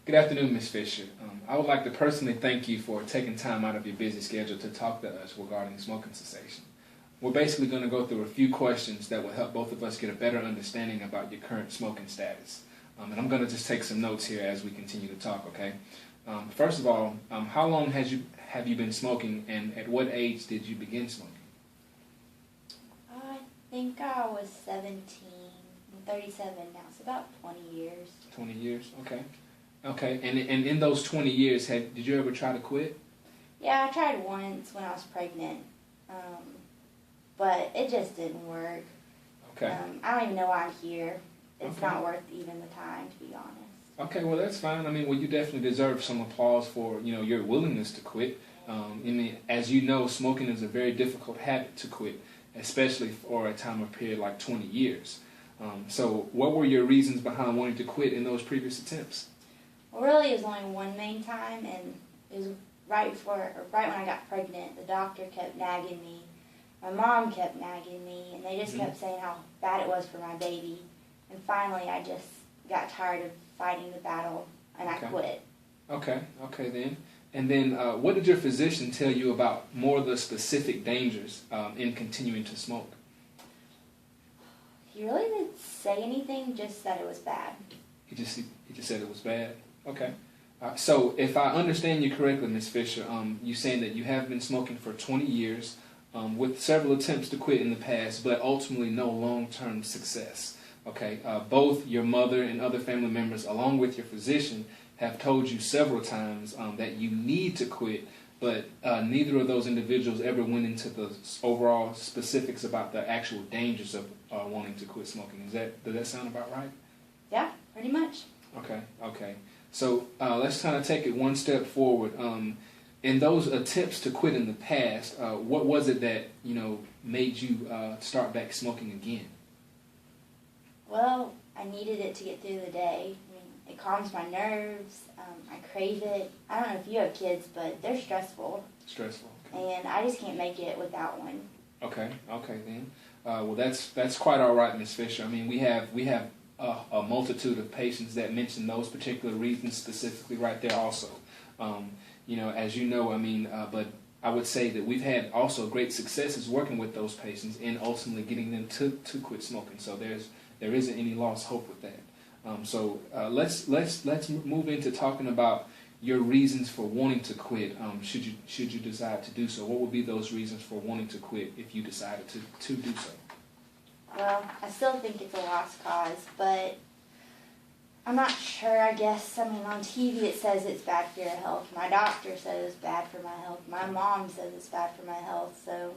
Good afternoon, Ms. Fisher. I would like to personally thank you for taking time out of your busy schedule to talk to us regarding smoking cessation. We're basically going to go through a few questions that will help both of us get a better understanding about your current smoking status. And I'm going to just take some notes here as we continue to talk, okay? First of all, how long have you been smoking, and at what age did you begin smoking? I think I was 17. I'm 37 now, so about 20 years. 20 years, okay. Okay, and in those 20 years, did you ever try to quit? Yeah, I tried once when I was pregnant, but it just didn't work. Okay. I don't even know why I'm here. It's Okay. not worth even the time, to be honest. Okay, well that's fine. I mean, well, you definitely deserve some applause for your willingness to quit. As you know, smoking is a very difficult habit to quit, especially for a time of period like 20 years. So, what were your reasons behind wanting to quit in those previous attempts? Well, really, it was only one main time, and it was right when I got pregnant. The doctor kept nagging me. My mom kept nagging me, and they just kept saying how bad it was for my baby. And finally, I just got tired of fighting the battle, and I quit. Okay then. And then, what did your physician tell you about more of the specific dangers in continuing to smoke? He really didn't say anything, just said it was bad. He just said it was bad? Okay. So if I understand you correctly, Ms. Fisher, you're saying that you have been smoking for 20 years with several attempts to quit in the past, but ultimately no long-term success. Okay. Both your mother and other family members, along with your physician, have told you several times that you need to quit, but neither of those individuals ever went into the overall specifics about the actual dangers of wanting to quit smoking. Does that sound about right? Yeah, pretty much. Okay. So let's kind of take it one step forward. In those attempts to quit in the past, what was it that made you start back smoking again? Well, I needed it to get through the day. I mean, it calms my nerves. I crave it. I don't know if you have kids, but they're stressful. Stressful. And I just can't make it without one. Okay then. Well, that's quite all right, Ms. Fisher. I mean, we have a multitude of patients that mention those particular reasons specifically right there also. As you know, but I would say that we've had also great successes working with those patients and ultimately getting them to quit smoking. So there isn't any lost hope with that. So let's move into talking about your reasons for wanting to quit. Should you decide to do so, what would be those reasons for wanting to quit if you decided to do so? Well, I still think it's a lost cause, but I'm not sure, I guess. I mean, on TV it says it's bad for your health. My doctor says it's bad for my health. My mom says it's bad for my health, so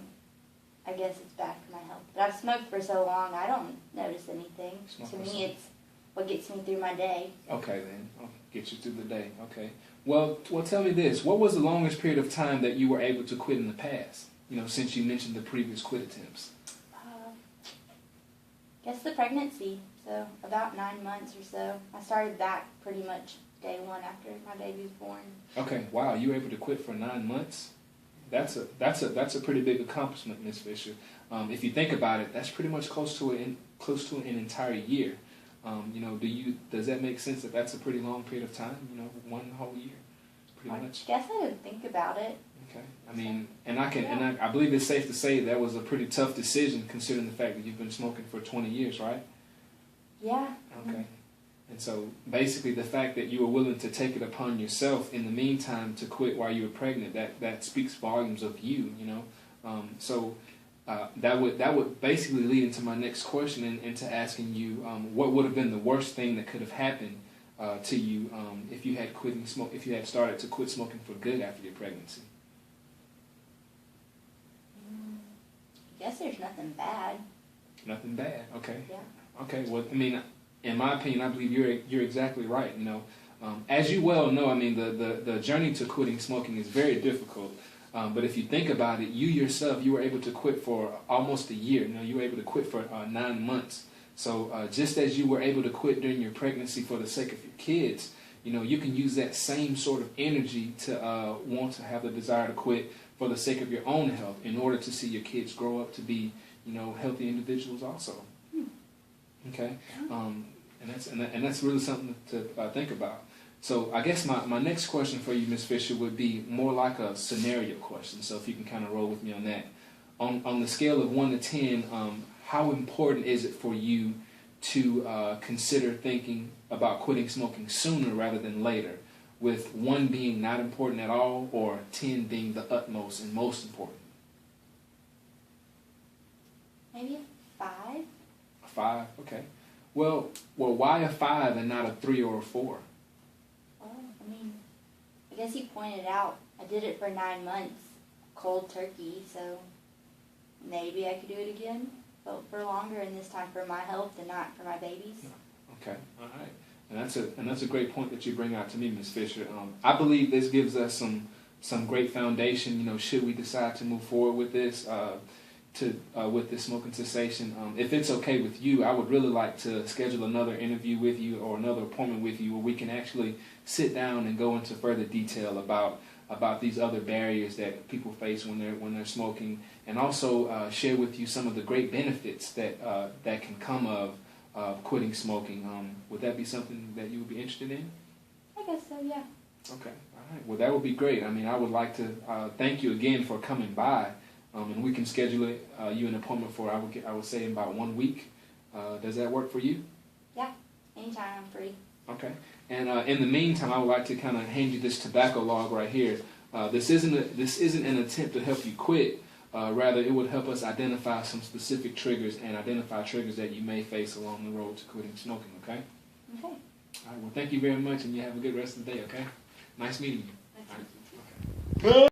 I guess it's bad for my health. But I've smoked for so long, I don't notice anything. To me, it's what gets me through my day. Okay, then. I'll get you through the day. Okay. Well, tell me this. What was the longest period of time that you were able to quit in the past, since you mentioned the previous quit attempts? I guess the pregnancy, so about 9 months or so. I started back pretty much day one after my baby was born. Okay, wow, you were able to quit for 9 months? That's a pretty big accomplishment, Ms. Fisher. If you think about it, that's pretty much close to an entire year. Does that make sense that that's a pretty long period of time? 1 whole year, pretty much. I guess I didn't think about it. Okay, I believe it's safe to say that was a pretty tough decision considering the fact that you've been smoking for 20 years, right? Yeah. Okay. And so basically the fact that you were willing to take it upon yourself in the meantime to quit while you were pregnant, that speaks volumes of you, that would basically lead into my next question and into asking you what would have been the worst thing that could have happened to you if you had started to quit smoking for good after your pregnancy. I guess there's nothing bad. Nothing bad. Okay. Yeah. Okay. Well, in my opinion, I believe you're exactly right. As you well know, the journey to quitting smoking is very difficult. But if you think about it, you yourself, you were able to quit for almost a year. You were able to quit for 9 months. So just as you were able to quit during your pregnancy for the sake of your kids, you can use that same sort of energy to want to have the desire to quit for the sake of your own health in order to see your kids grow up to be, healthy individuals also. Okay? And that's really something to think about. So I guess my next question for you, Ms. Fisher, would be more like a scenario question. So if you can kind of roll with me on that. On the scale of 1 to 10, how important is it for you to consider thinking about quitting smoking sooner rather than later, with 1 being not important at all, or 10 being the utmost and most important? Maybe a 5. A 5, okay. Well, why a 5 and not a 3 or a 4? Well, I mean, I guess you pointed out I did it for 9 months, cold turkey, so maybe I could do it again, but for longer, and this time for my health and not for my babies. Okay, all right. And that's a great point that you bring out to me, Ms. Fisher. I believe this gives us some great foundation, you know, should we decide to move forward with this, with this smoking cessation. If it's okay with you, I would really like to schedule another interview with you or another appointment with you where we can actually sit down and go into further detail about these other barriers that people face when they're smoking, and also share with you some of the great benefits that can come of quitting smoking. Would that be something that you would be interested in? I guess so, yeah. Okay, all right. Well, that would be great. I mean, I would like to thank you again for coming by, and we can schedule you an appointment for I would say in about 1 week. Does that work for you? Yeah, anytime I'm free. Okay. And in the meantime, I would like to kind of hand you this tobacco log right here. This isn't an attempt to help you quit. Rather, it would help us identify some specific triggers and identify triggers that you may face along the road to quitting smoking. Okay. Okay. All right. Well, thank you very much, and you have a good rest of the day. Okay. Nice meeting you. That's All right. Okay.